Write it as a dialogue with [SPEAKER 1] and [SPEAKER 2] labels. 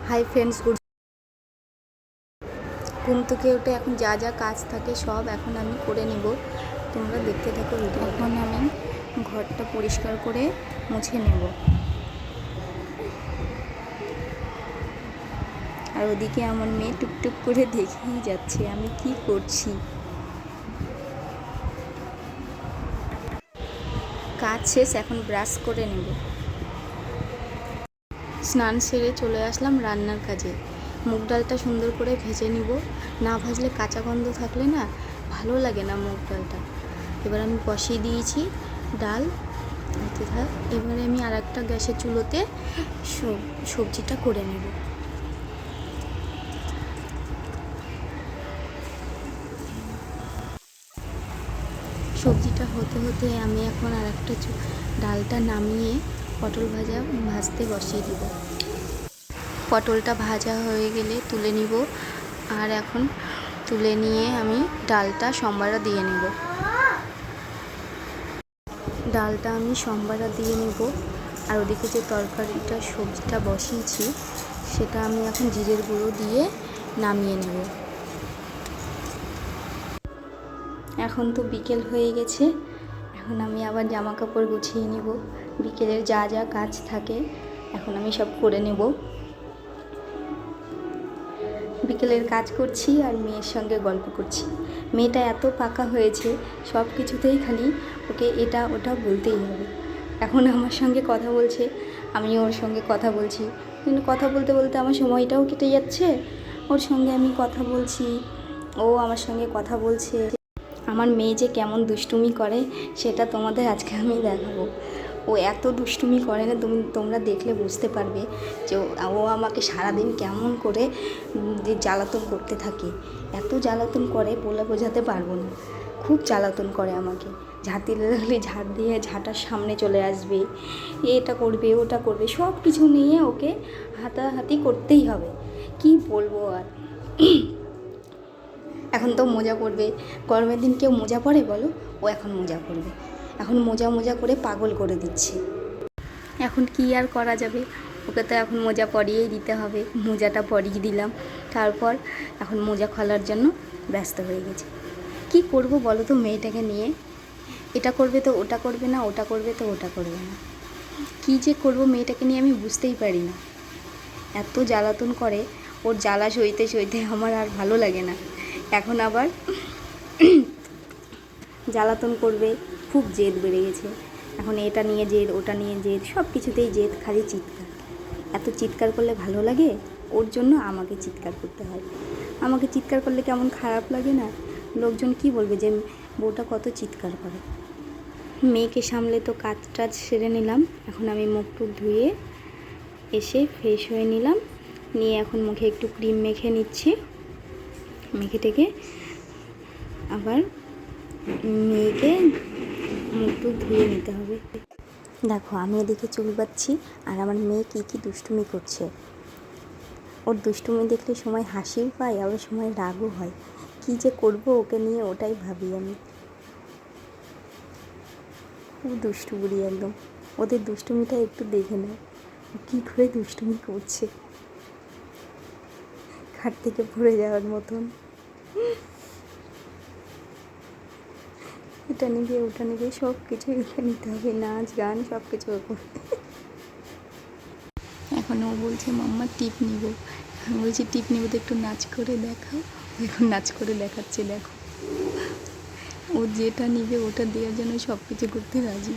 [SPEAKER 1] Hi friends, ঘুম থেকে উঠে এখন যা যা কাজ থাকে সব এখন আমি করে নেব। তোমরা দেখতে থাকো ভিডিও। এখন আমি ঘরটা পরিষ্কার করে মুছে নেব, আর ওদিকে আমার মেয়ে টুকটুক করে দেখেই যাচ্ছে আমি কি করছি। কাজ শেষ, এখন ব্রাশ করে নেব। স্নান সেরে চলে আসলাম রান্নার কাজে। মুগ ডালটা সুন্দর করে ভেজে নিব, না ভাজলে কাঁচা গন্ধ থাকলে না ভালো লাগে না মুগ ডালটা। এবার আমি বসিয়ে দিয়েছি ডাল হতে থাক। এবারে আমি আর একটা গ্যাসের চুলোতে সবজিটা করে নেব। সবজিটা হতে হতে আমি এখন আর একটা ডালটা নামিয়ে পটল ভাজতে বসিয়ে দিব। পটলটা ভাজা হয়ে গেলে তুলে নিব, আর এখন তুলে নিয়ে আমি ডালটা সম্বারা দিয়ে নেব। ডালটা আমি সম্বারা দিয়ে নেব, আর ওদিকে যে তরকারিটা সবজিটা বসিয়েছি সেটা আমি এখন জিরের গুঁড়ো দিয়ে নামিয়ে নেব। এখন তো বিকেল হয়ে গেছে, এখন আমি আবার জামা কাপড় গুছিয়ে নেব। বিকেলের যা যা কাজ থাকে এখন আমি সব করে নেব। বিকেলের কাজ করছি আর মেয়ের সঙ্গে গল্প করছি। মেয়েটা এত পাকা হয়েছে, সব কিছুতেই খালি ওকে এটা ওটা বলতেই হবে। এখন আমার সঙ্গে কথা বলছে, আমি ওর সঙ্গে কথা বলছি, কিন্তু কথা বলতে বলতে আমার সময়টাও কেটে যাচ্ছে। ওর সঙ্গে আমি কথা বলছি, ও আমার সঙ্গে কথা বলছে। আমার মেয়ে যে কেমন দুষ্টুমি করে সেটা তোমাদের আজকে আমি দেখাবো। ও এত দুষ্টুমি করে না, তোমরা দেখলে বুঝতে পারবে যে ও আমাকে সারাদিন কেমন করে যে জ্বালাতন করতে থাকে। এত জ্বালাতন করে বলে বোঝাতে পারবো না। খুব জ্বালাতন করে আমাকে। ঝাঁট দিলে লাগলে ঝাঁট দিয়ে ঝাঁটার সামনে চলে আসবে, এটা করবে ওটা করবে, সব কিছু নিয়ে ওকে হাতাহাতি করতেই হবে। কি বলবো আর। এখন তো মোজা পরবে, গরমের দিন কেউ মোজা পরে বলো? ও এখন মোজা পরবে, এখন মোজা করে পাগল করে দিচ্ছে। এখন কি আর করা যাবে, ওকে তো এখন মোজা পরিয়েই দিতে হবে। মোজাটা পরিয়ে দিলাম, তারপর এখন মোজা খোলার জন্য ব্যস্ত হয়ে গেছে। কি করব বলো তো মেয়েটাকে নিয়ে? এটা করবে তো ওটা করবে না, ওটা করবে তো ওটা করবে না। কি যে করব মেয়েটাকে নিয়ে আমি বুঝতেই পারি না। এত জ্বালাতন করে, ওর জ্বালা সইতে সইতে আমার আর ভালো লাগে না। এখন আবার জ্বালাতন করবে, খুব জেদ বেড়ে গেছে। এখন এটা নিয়ে জেদ, ওটা নিয়ে জেদ, সব কিছুতেই জেদ, খালি চিৎকার। এত চিৎকার করলে ভালো লাগে? ওর জন্য আমাকে চিৎকার করতে হয়। আমাকে চিৎকার করলে কেমন খারাপ লাগে না? লোকজন কি বলবে যে বউটা কত চিৎকার করে। মেয়েকে সামলে তো কাজ টাজ সেরে নিলাম। এখন আমি মুখ টুক ধুয়ে এসে ফ্রেশ হয়ে নিলাম, নিয়ে এখন মুখে একটু ক্রিম মেখে নিচ্ছি। মেখে টেকে আবার মেয়েকে মুখ টুক ধুয়ে নিতে হবে। দেখো আমি এদিকে চুল বাঁধছি, আর আমার মেয়ে কী দুষ্টুমি করছে। ওর দুষ্টুমি দেখলে সময় হাসিও পায়, আবার সময় রাগও হয়। কী যে করব ওকে নিয়ে, ওটাই ভাবি আমি। খুব দুষ্টু বুড়ি একদম। ওদের দুষ্টুমিটা একটু দেখে নাও, কী করে দুষ্টুমি করছে, খাট থেকে পড়ে যাওয়ার মতন। এটা নিবে ওটা নিবে, সব কিছু ওকে নিতে হবে, নাচ গান সব কিছু করতে। এখন ও বলছে মাম্মা টিপ নিব। আমি বলছি টিপ নিব তো একটু নাচ করে দেখাও। এখন নাচ করে দেখাচ্ছে, দেখো ও যেটা নিবে ওটা দেওয়ার জন্য সব কিছু করতে রাজি।